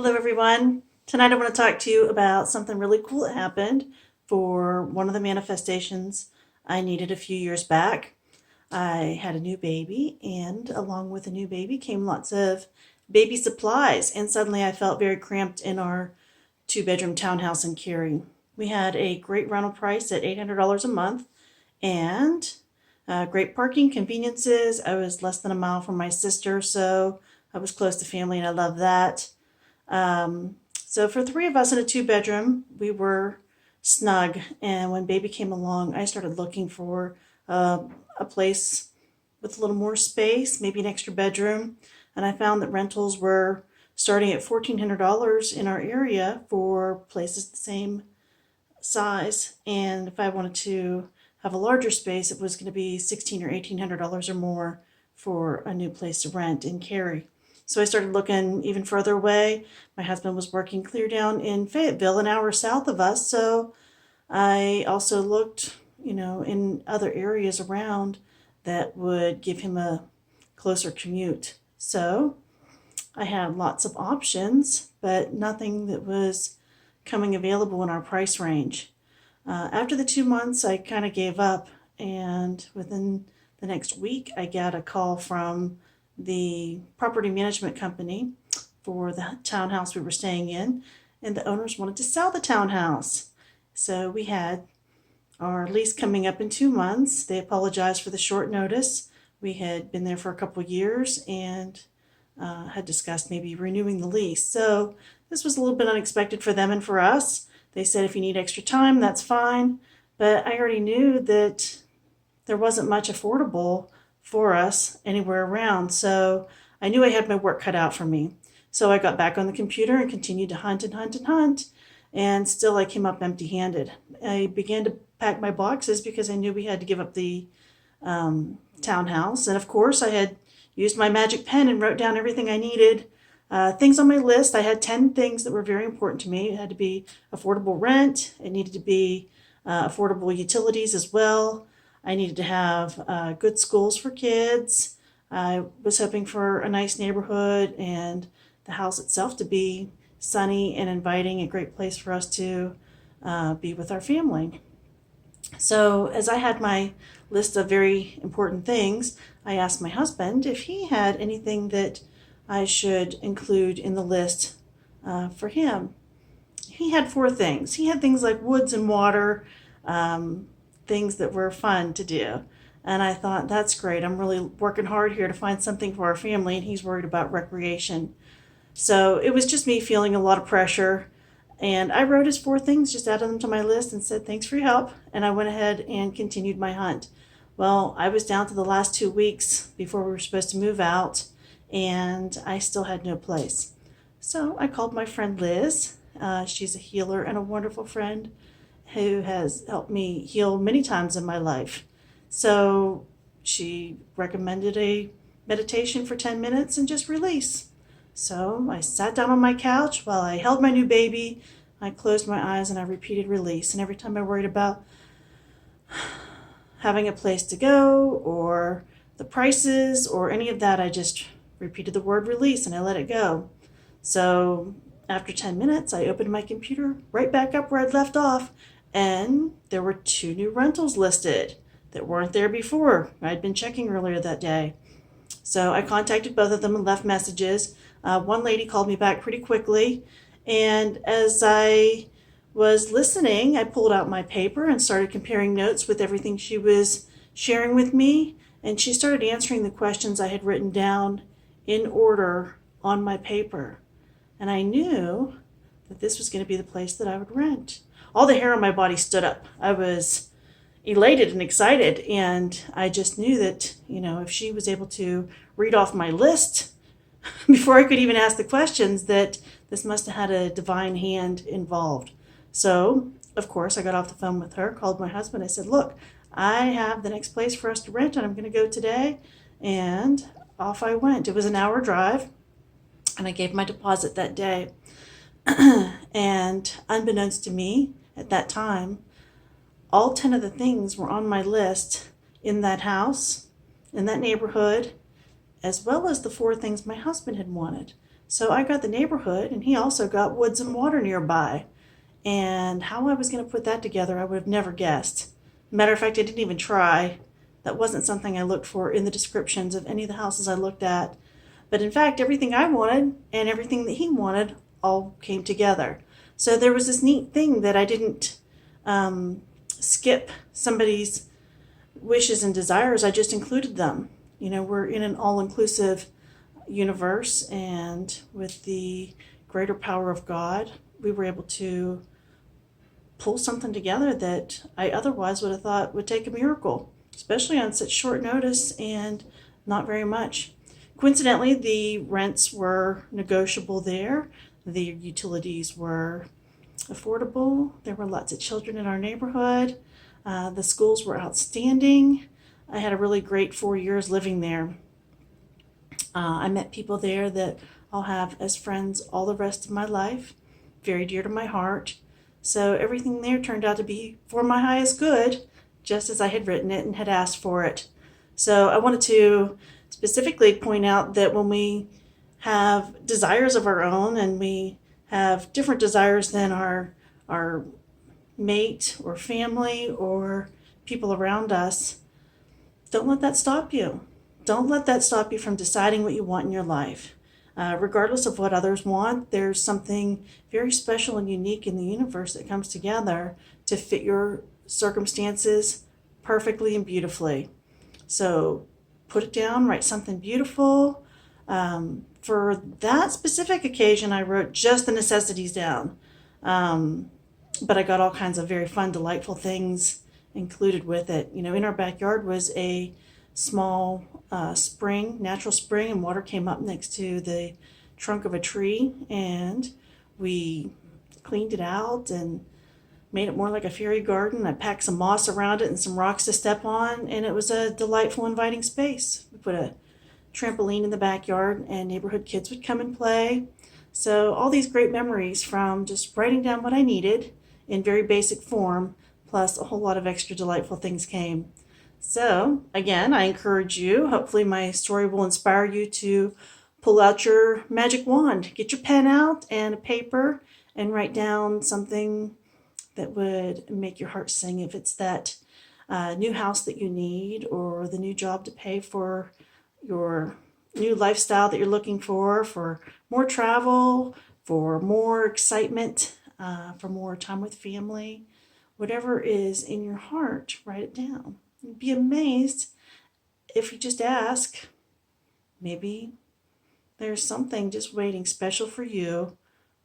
Hello, everyone. Tonight I want to talk to you about something really cool that happened for one of the manifestations I needed a few years back. I had a new baby, and along with the new baby came lots of baby supplies, and suddenly I felt very cramped in our two-bedroom townhouse in Cary. We had a great rental price at $800 a month, and great parking conveniences. I was less than a mile from my sister, so I was close to family, and I love that. So for three of us in a two-bedroom, we were snug. And when baby came along, I started looking for a place with a little more space, maybe an extra bedroom. And I found that rentals were starting at $1,400 in our area for places the same size. And if I wanted to have a larger space, it was going to be $1,600 or $1,800 or more for a new place to rent in Cary. So I started looking even further away. My husband was working clear down in Fayetteville, an hour south of us. So I also looked, in other areas around that would give him a closer commute. So I had lots of options, but nothing that was coming available in our price range. After the 2 months, I kind of gave up, and within the next week, I got a call from the property management company for the townhouse we were staying in, and the owners wanted to sell the townhouse. So we had our lease coming up in 2 months. They apologized for the short notice. We had been there for a couple of years and had discussed maybe renewing the lease. So this was a little bit unexpected for them and for us. They said if you need extra time, that's fine. But I already knew that there wasn't much affordable for us anywhere around. So I knew I had my work cut out for me. So I got back on the computer and continued to hunt and hunt and hunt. And still I came up empty handed. I began to pack my boxes because I knew we had to give up the townhouse. And of course, I had used my magic pen and wrote down everything I needed. Things on my list. I had 10 things that were very important to me. It had to be affordable rent. It needed to be affordable utilities as well. I needed to have good schools for kids. I was hoping for a nice neighborhood and the house itself to be sunny and inviting, a great place for us to be with our family. So as I had my list of very important things, I asked my husband if he had anything that I should include in the list for him. He had four things. He had things like woods and water, things that were fun to do. And I thought, that's great. I'm really working hard here to find something for our family, and he's worried about recreation. So it was just me feeling a lot of pressure. And I wrote his four things, just added them to my list and said, thanks for your help. And I went ahead and continued my hunt. Well, I was down to the last 2 weeks before we were supposed to move out, and I still had no place. So I called my friend Liz. She's a healer and a wonderful friend who has helped me heal many times in my life. So she recommended a meditation for 10 minutes and just release. So I sat down on my couch while I held my new baby. I closed my eyes and I repeated release. And every time I worried about having a place to go or the prices or any of that, I just repeated the word release and I let it go. So after 10 minutes, I opened my computer right back up where I'd left off, and there were 2 new rentals listed that weren't there before. I'd been checking earlier that day. So I contacted both of them and left messages. One lady called me back pretty quickly, and as I was listening, I pulled out my paper and started comparing notes with everything she was sharing with me, and she started answering the questions I had written down in order on my paper. And I knew that this was going to be the place that I would rent. All the hair on my body stood up. I was elated and excited, and I just knew that, if she was able to read off my list before I could even ask the questions, that this must have had a divine hand involved. So, of course, I got off the phone with her, called my husband. I said, look, I have the next place for us to rent, and I'm going to go today. And off I went. It was an hour drive, and I gave my deposit that day. And unbeknownst to me at that time, all 10 of the things were on my list in that house, in that neighborhood, as well as the 4 things my husband had wanted. So I got the neighborhood, and he also got woods and water nearby. And how I was going to put that together, I would have never guessed. Matter of fact, I didn't even try. That wasn't something I looked for in the descriptions of any of the houses I looked at. But in fact, everything I wanted and everything that he wanted all came together. So there was this neat thing that I didn't skip somebody's wishes and desires. I just included them. You know, we're in an all-inclusive universe, and with the greater power of God, we were able to pull something together that I otherwise would have thought would take a miracle, especially on such short notice and not very much. Coincidentally, the rents were negotiable there. The utilities were affordable. There were lots of children in our neighborhood. The schools were outstanding. I had a really great 4 years living there. I met people there that I'll have as friends all the rest of my life, very dear to my heart. So everything there turned out to be for my highest good, just as I had written it and had asked for it. So I wanted to specifically point out that when we have desires of our own and we have different desires than our mate or family or people around us, don't let that stop you. Don't let that stop you from deciding what you want in your life. Regardless of what others want, there's something very special and unique in the universe that comes together to fit your circumstances perfectly and beautifully. So put it down, write something beautiful. For that specific occasion, I wrote just the necessities down. But I got all kinds of very fun, delightful things included with it. You know, in our backyard was a small spring, natural spring, and water came up next to the trunk of a tree, and we cleaned it out and made it more like a fairy garden. I packed some moss around it and some rocks to step on, and it was a delightful, inviting space. We put a trampoline in the backyard, and neighborhood kids would come and play. So all these great memories from just writing down what I needed in very basic form, plus a whole lot of extra delightful things came. So again, I encourage you, hopefully my story will inspire you to pull out your magic wand, get your pen out and a paper, and write down something that would make your heart sing. If it's that new house that you need, or the new job to pay for your new lifestyle that you're looking for more travel, for more excitement, for more time with family, whatever is in your heart, write it down. You'd be amazed if you just ask. Maybe there's something just waiting special for you,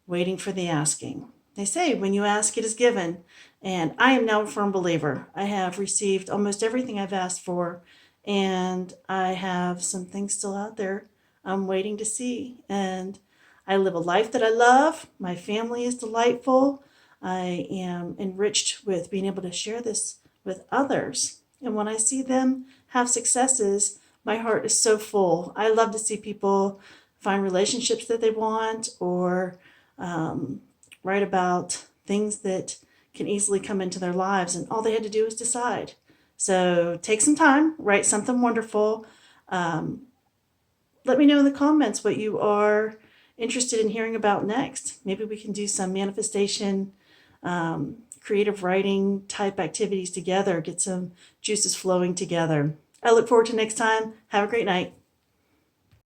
waiting for the asking. They say when you ask, it is given. And I am now a firm believer. I have received almost everything I've asked for, and I have some things still out there I'm waiting to see. And I live a life that I love. My family is delightful. I am enriched with being able to share this with others. And when I see them have successes, my heart is so full. I love to see people find relationships that they want, or write about things that can easily come into their lives, and all they had to do is decide. So take some time, write something wonderful. Let me know in the comments what you are interested in hearing about next. Maybe we can do some manifestation, creative writing type activities together, get some juices flowing together. I look forward to next time. Have a great night.